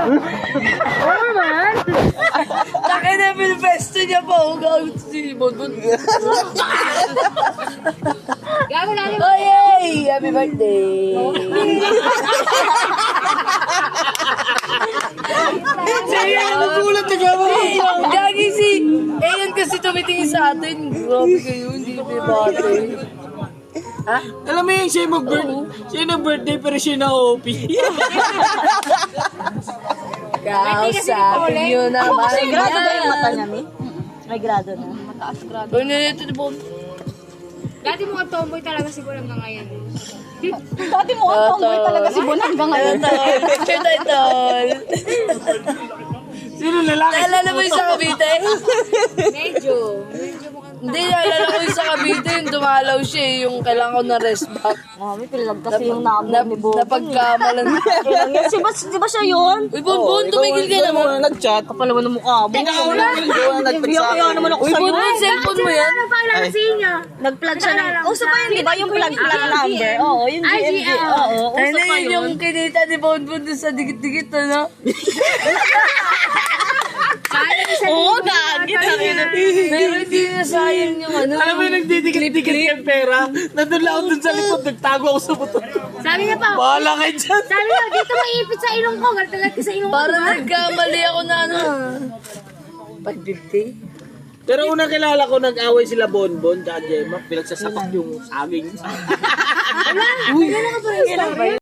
Oo man. Taka na pinpesto niya pa. Huwag ako si Bonbon. Gago na rin. Oh, yay! Happy birthday! Sige, nagugulat na ka mo. Gagi si... Eh, yan kasi tumitingin sa atin. Grabe kayo, hindi pinabate. Ha? Alam mo yun, siya yung siya yung birthday pero siya yung na-OP. Kausapin nyo naman. May grado ba yung mata niya, Mi? May grado na. Mataas grado. Ano nito ni Bon? Dati mga tomboy talaga siguro hanggang ngayon. Dati mo ang tomboy talaga si Bon hanggang ngayon. Picture title. Sino lalaki? Naalala mo yung sa Cavite? Medyo Hindi, naalala ko yung sa Cavite. Yung dumalaw siya eh, yung kailangan ko na rest back. Mami, pilag kasi yung number ni Bon. Napagkamalan. Di ba siya yun? Uy, Bon, tumigil ka naman. Nag-chat. Kapal naman ng mukha mo. Ikaw na Kaya naman ako Uy, sa'yo. Bon, cellphone mo yan? ano pa ilalasihin niya? Nag-plug siya ng... Uso pa yun, di ba? Yung plug number. Oo, yung GMG. Oo, uso Ano pa yun yun. yung kinita ni Bon Bon doon sa dikit-dikit, ano? Oo, gagi. Pero hindi na sayang yung ano. Alam mo yung nagdidikit-dikit yung pera? Nandun lang ako dun sa likod, nagtago ako sa buto. Sabi niya pa, Bahala kayo dyan. sabi niya, dito maipit sa ilong ko. Galtagat ka sa ilong ko. Parang nagkamali ako na ano. 550? Pero unang kilala ko, nag-away sila Bonbon at Gemma. Pinagsasapak yung saging. Wala ka pa rin.